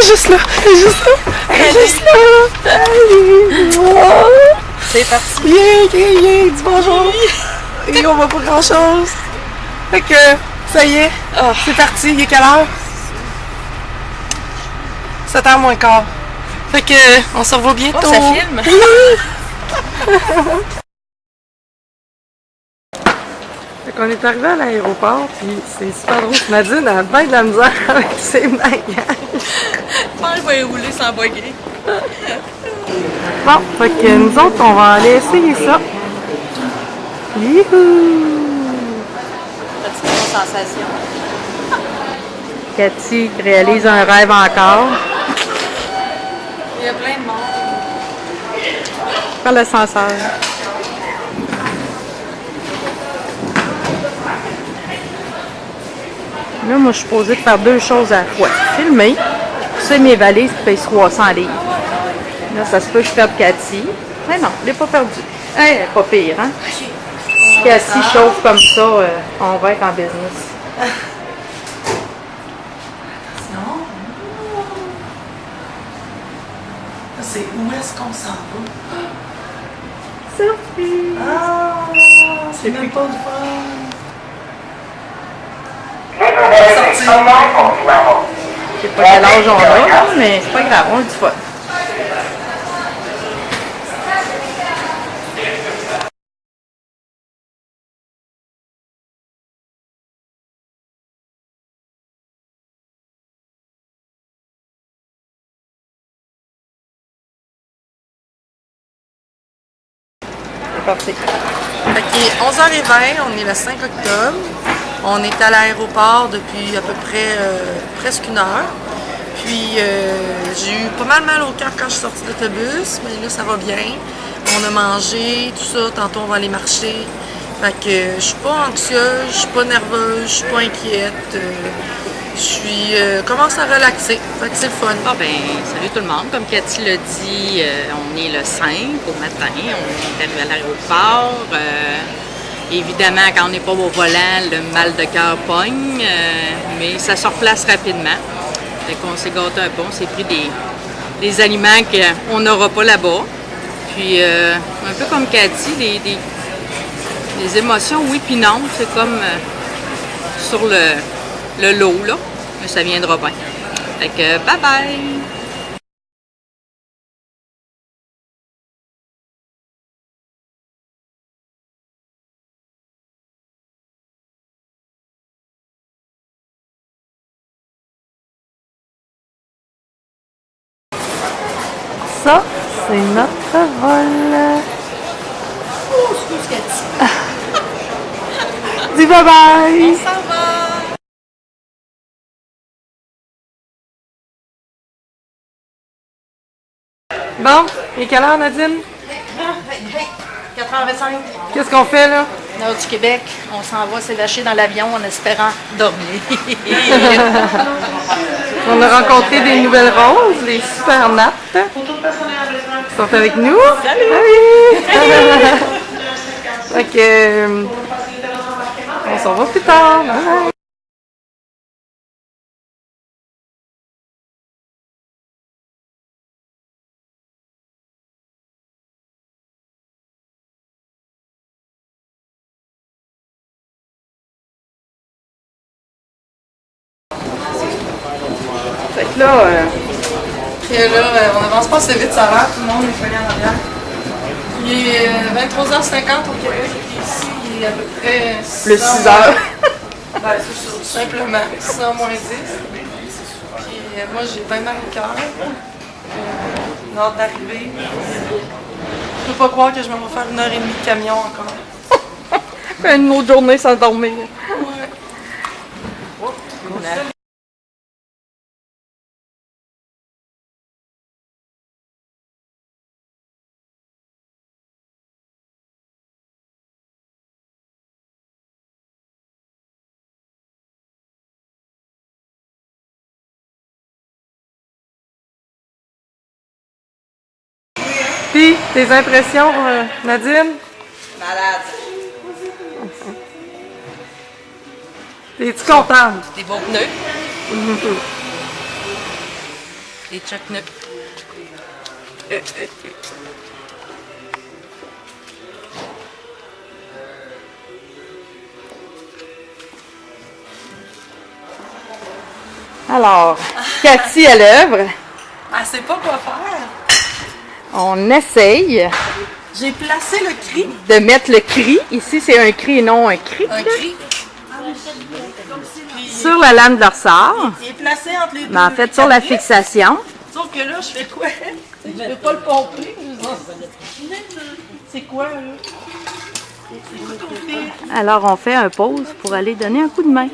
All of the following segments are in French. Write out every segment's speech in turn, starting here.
juste là. Elle est juste là. Elle est juste là. C'est parti. Viens, dis bonjour. Et on va pas grand chose. Fait que, ça y est, c'est parti. Il est quelle heure? 7h moins quart. Fait que, on se revoit bientôt. Oh, ça filme? Fait qu'on est arrivé à l'aéroport, puis c'est super drôle. Nadine a bien de la misère avec ses bagages. Je pense que je vais rouler sans bugger. Bon, fait que nous autres, on va aller essayer ça. Youhou! Petite sensation. Cathy réalise un rêve encore. Il y a plein de monde. Par l'ascenseur. Là, moi, je suis posée de faire deux choses à la fois. Filmer, c'est mes valises qui pèsent 300 livres. Là, ça se peut que je perde Cathy. Mais non, je l'ai pas perdue. Elle est pas pire, hein? Si Cathy chauffe comme ça, on va être en business. C'est où est-ce qu'on s'en va? Sophie! Ah! C'est même pas le fun! Je sais pas quel âge on a, mais c'est pas grave, on a du fun. C'est parti. Fait qu'il est 11h20, on est le 5 octobre. On est à l'aéroport depuis à peu près presque une heure. Puis j'ai eu pas mal au cœur quand je suis sortie de l'autobus, mais là ça va bien. On a mangé, tout ça, tantôt on va aller marcher. Fait que je suis pas anxieuse, je suis pas nerveuse, je suis pas inquiète. Commence à relaxer. Fait que c'est le fun. Ah ben, salut tout le monde. Comme Cathy l'a dit, on est le 5 au matin. On est arrivé à l'aéroport. Évidemment, quand on n'est pas au volant, le mal de cœur pogne, mais ça se replace rapidement. Fait qu'on s'est gâté un peu, on s'est pris des aliments qu'on n'aura pas là-bas. Puis, un peu comme Cathy, des émotions, oui puis non. C'est comme sur le lot, là. Mais ça viendra bien. Fait que, bye bye! Ça, c'est notre vol. Oh, excuse Cathy! Dis bye bye! On s'en va! Bon, et quelle heure, Nadine? 4h25. Qu'est-ce qu'on fait là? Nord du Québec, on s'en va s'évacher dans l'avion en espérant dormir. On a rencontré des nouvelles roses, les super nattes. Ils sont avec nous. Salut! Fait que, on s'en va plus tard. Bye. Fait que là, on avance pas assez vite, ça a l'air, tout le monde est pogné en arrière. Il est 23h50 au Québec, et ici, il est à peu près 6 heures. Ben, c'est ça, tout simplement, 6h moins 10. Puis moi, j'ai bien mal au cœur. J'ai hâte d'arriver. Je peux pas croire que je vais me faire 1h30 de camion encore. Une autre journée sans dormir. Ouais. Puis, tes impressions, Nadine? Malade. Es-tu contente? Des beaux pneus. Et Chuck Nook. Alors, Cathy à l'œuvre. Elle sait pas quoi faire. On essaye J'ai placé le cri. de mettre le cri. Ici, c'est un cri et non un cri. Un cri. Sur la lame de ressort. Il est placé entre les deux. Mais en fait, sur la fixation. Sauf que là, je fais quoi? Je peux pas le pomper. C'est quoi, là? C'est quoi qu'on fait? Alors, on fait un pause pour aller donner un coup de main.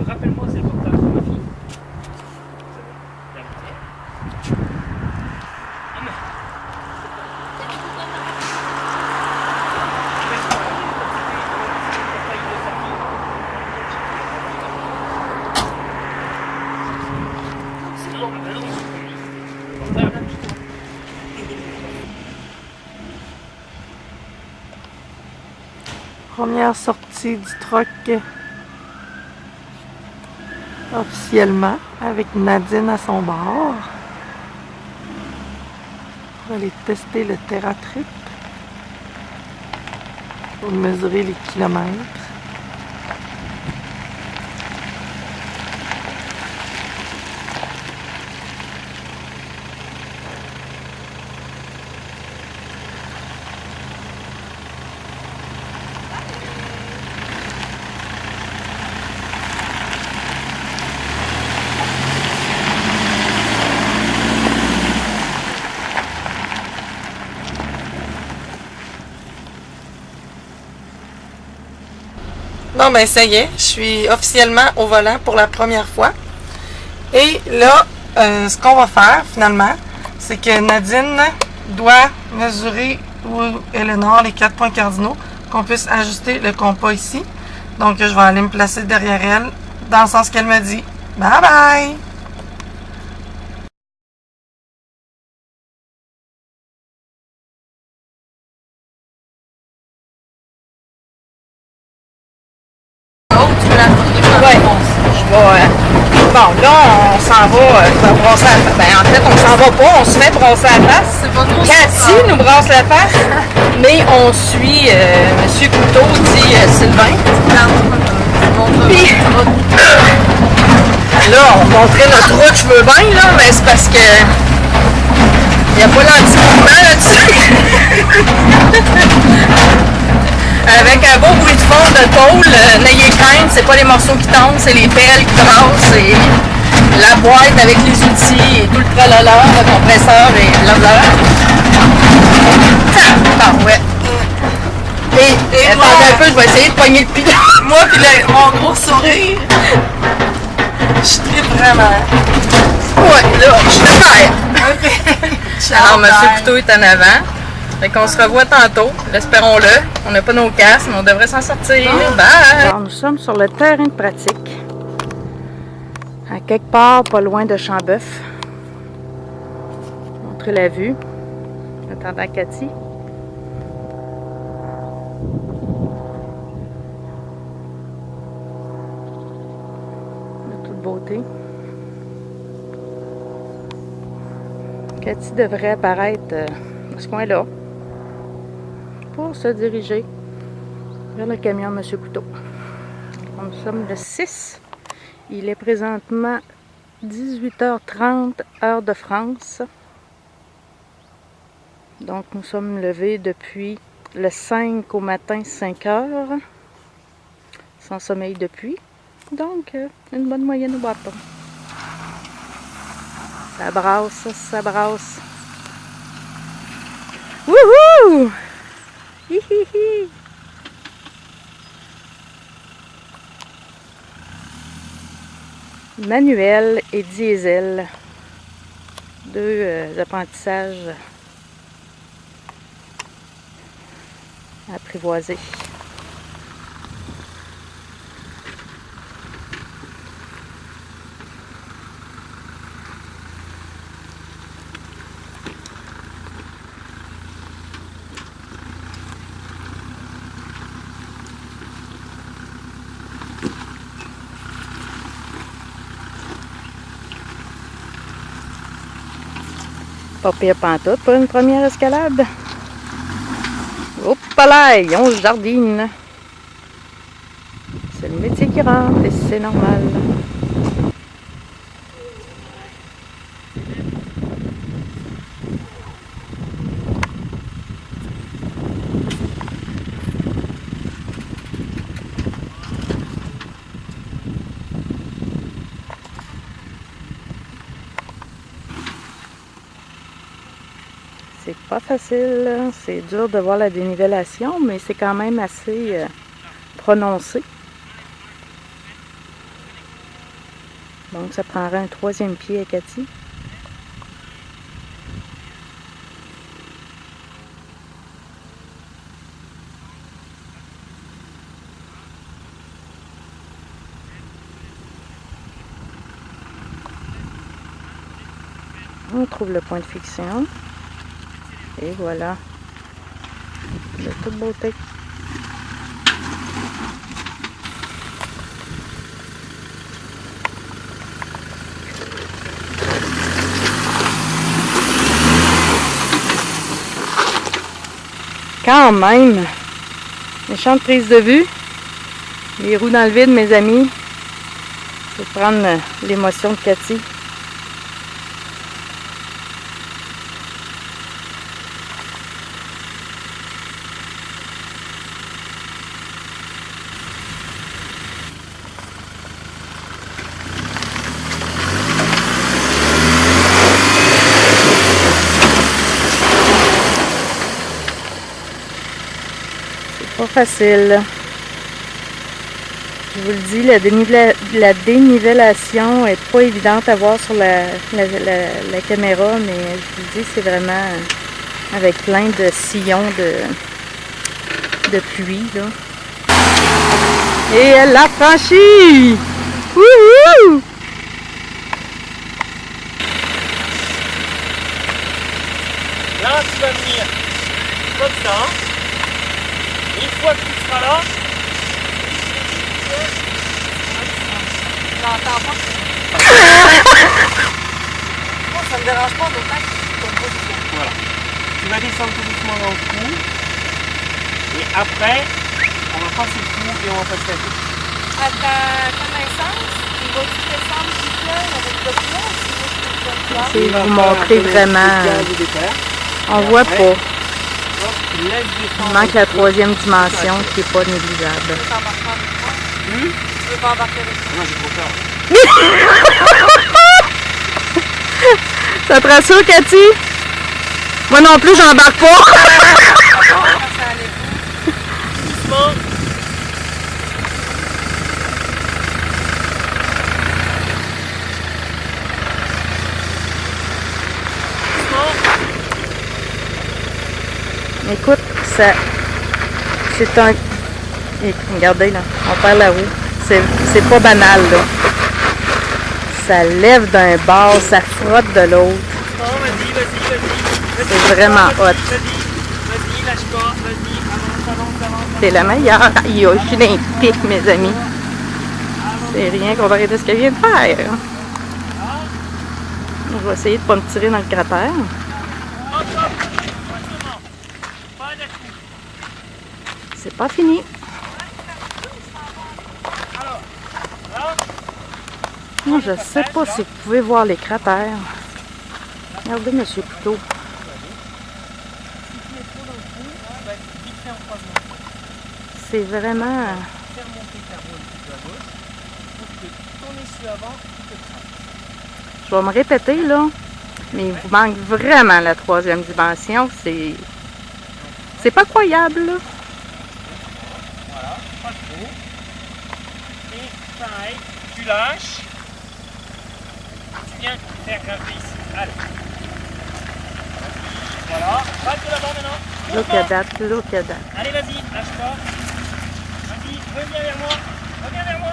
Rappelle-moi, c'est le portable de ma fille. Première sortie du truck officiellement avec Nadine à son bord. On va aller tester le TerraTrip pour mesurer les kilomètres. Bon ben ça y est, je suis officiellement au volant pour la première fois. Et là, ce qu'on va faire finalement, c'est que Nadine doit mesurer où est le nord, les 4 points cardinaux, qu'on puisse ajuster le compas ici. Donc je vais aller me placer derrière elle, dans le sens qu'elle me dit. Bye bye! Ouais, je vais. Bon, là, on s'en va brosser la face. Ben, en fait, on s'en va pas, on se fait brosser la face. C'est pas trop Cathy nous brosse la face, mais on suit Monsieur Couteau, dit Sylvain. Puis, là, on montrait notre route, je veux bien, là, mais c'est parce que il n'y a pas l'anti-mouvement là-dessus. Avec un beau bruit de fond de tôle, n'ayez crainte, c'est pas les morceaux qui tombent, c'est les pelles qui brassent, c'est la boîte avec les outils et tout le tralala, le compresseur et blablabla. Ah ouais. Et attendez un peu, je vais essayer de pogner le pilote. Moi puis mon gros sourire, je tripe vraiment. Ouais, là, je te perds. Alors, Monsieur Couteau est en avant. Fait qu'on se revoit tantôt, espérons-le. On n'a pas nos casques, mais on devrait s'en sortir. Bye! Alors, nous sommes sur le terrain de pratique. À quelque part, pas loin de Chambeuf. Montrer la vue. Attendant Cathy. De toute beauté. Cathy devrait apparaître à ce coin-là pour se diriger vers le camion de M. Couteau. Nous sommes le 6. Il est présentement 18h30 heure de France. Donc nous sommes levés depuis le 5 au matin 5h. Sans sommeil depuis. Donc une bonne moyenne au bâton. Ça brasse, ça brasse. Wouhou! Hi hi hi! Manuel et diesel. Deux apprentissages apprivoisés. Pas pire pantoute pour une première escalade. Hop là, on jardine. C'est le métier qui rentre et c'est normal. C'est pas facile, c'est dur de voir la dénivellation, mais c'est quand même assez prononcé. Donc ça prendrait un troisième pied à Cathy. On trouve le point de fiction. Et voilà, de toute beauté. Quand même, méchante prise de vue. Les roues dans le vide, mes amis. Je vais prendre l'émotion de Cathy. Pas facile. Je vous le dis, la dénivellation est pas évidente à voir sur la caméra, mais je vous le dis, c'est vraiment avec plein de sillons de pluie, là. Et elle l'a franchi! Wouhou! Là, tu vas venir comme ça. Une fois que tu seras là, Moi, ça me dérange pas d'autant que tu tombes pas du tout. voilà. Tu vas descendre tout doucement dans le trou. Et après, on va passer le trou et on va passer la tête. À ta connaissance, il va-tu descendre tout seul avec le poids ou tu vas C'est vous montrer vraiment. On voit pas. Il manque la troisième dimension qui n'est pas négligeable. Tu veux pas embarquer avec moi? Moi, j'ai trop peur. Ça te rassure, Cathy? Moi non plus, j'embarque pas. Doucement. Écoute, ça, c'est un... Et regardez, là, on perd la roue. C'est pas banal, là. Ça lève d'un bord, ça frotte de l'autre. Bon, vas-y. C'est vraiment hot. Vas-y, lâche pas, vas-y, avance. C'est la meilleure. Il y a aussi d'un pic, mes amis. C'est rien comparé à ce qu'elle vient de faire. Je vais essayer de ne pas me tirer dans le cratère. C'est pas fini. Non, je sais pas si vous pouvez voir les cratères. Regardez, monsieur Couteau. C'est vraiment... Je vais me répéter, là. Mais il vous manque vraiment la troisième dimension. C'est pas croyable, là. Voilà, pas trop. Et pareil, tu lâches. Tu viens faire grimper ici. Allez. Voilà, passe de là-bas maintenant. Look at that, look at that. Allez, vas-y, lâche pas. Vas-y, reviens vers moi. Reviens vers moi.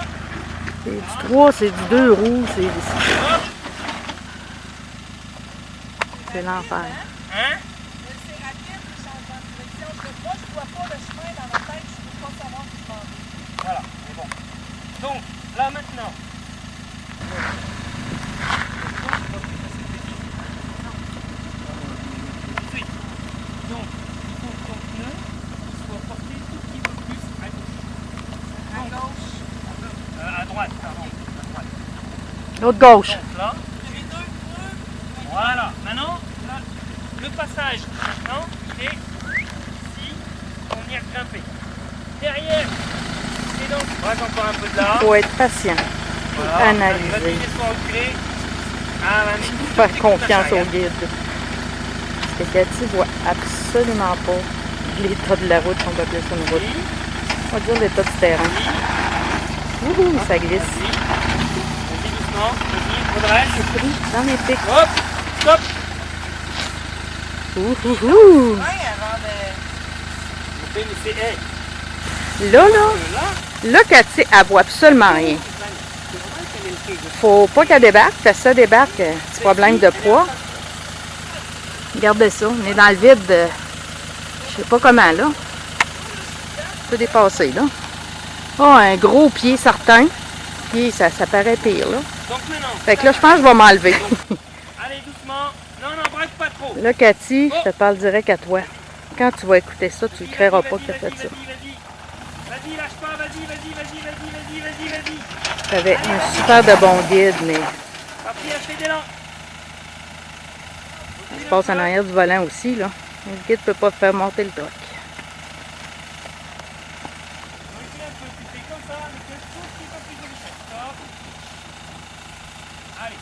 C'est du 3, c'est du 2 roues, c'est l'enfer. Hein? C'est rapide, le changement de direction. Moi, je vois pas le chemin dans ma tête, je peux pas savoir où je m'en vais. Voilà, c'est bon. Donc, là maintenant. Ensuite, donc, il faut que ton pneu soit porté tout petit peu plus à gauche. À gauche. À droite, pardon. À droite. L'autre gauche. Donc là, Les deux pneus. voilà. Maintenant, là, le passage, maintenant, il est ici. On y a grimpé. Derrière, c'est donc. Reste encore un peu de là. Il faut être patient. Voilà. Analyser. Vas-y, laisse-moi reculer. Ah, vas-y. Faire confiance au guide. Parce que Cathy voit absolument pas l'état de la route si on va appeler ça une route. On va dire l'état du terrain. Wouhou, ça glisse. Vas-y. Vas-y doucement. Vas-y, redresse. Dans les pics. Hop, stop. Ouhouhou. Ouais, avant de... Mais c'est, hey, Là, là, là, Cathy, elle voit absolument rien. Faut pas qu'elle débarque, parce que ça débarque, c'est problème de poids. Regardez ça, on est dans le vide, je sais pas comment là. Tout dépassé là. Oh, un gros pied certain. Puis ça paraît pire là. donc maintenant. Fait que là, je pense que je vais m'enlever. Allez doucement. Non, non, bref, pas trop. Là, Cathy, je te parle direct à toi. Quand tu vas écouter ça, tu ne créeras pas que tu as fait ça. Vas-y, lâche pas, vas-y. Tu avais un super de bon guide, mais Après, fais d'élan. il se passe en arrière du volant aussi là. Le guide ne peut pas faire monter le truck. Recule un peu, tu fais comme ça, mais que tout petit peu plus de vitesse. Stop. Allez.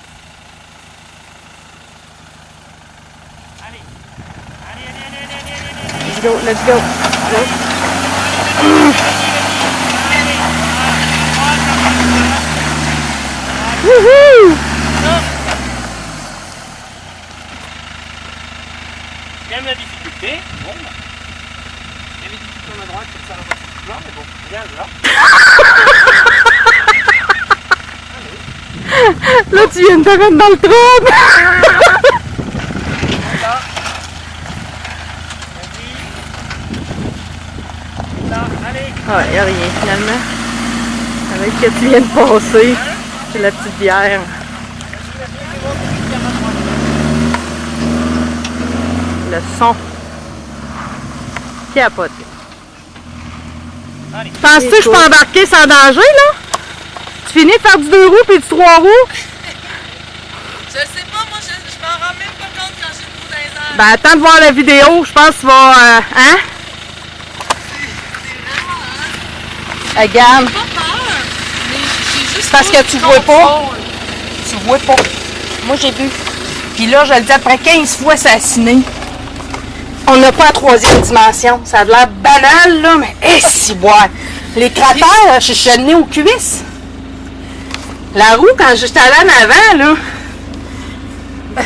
Let's go, let's go. Wouhou! J'aime la difficulté. Bon, bah. Il y avait dit tout à droite, comme ça, là, mais bon, regarde là. Là, tu viens de te mettre dans le trouble! Là. Vas-y. Là, allez. Ah, il n'y a rien finalement. Avec ce que tu viens de passer, c'est la petite bière. Le son. Capoté. Allez. Penses-tu que je peux embarquer sans danger, là? Tu finis de faire du 2 roues puis du 3 roues? Je sais pas, moi, je m'en rends même pas compte quand j'ai le bout dans les airs. Ben, attends de voir la vidéo, je pense que tu vas... hein? Regarde. J'ai pas peur, mais j'ai juste Parce que tu vois pas. Tu vois pas. Moi, j'ai vu. Puis là, je le dis, après 15 fois assassiné, on n'a pas la troisième dimension. Ça a l'air banal, là, mais si boire. Les cratères, je suis le nez aux cuisses. La roue, quand j'étais allée en avant, là,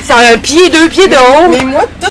c'est un pied, 2 pieds de haut. Mais moi, tout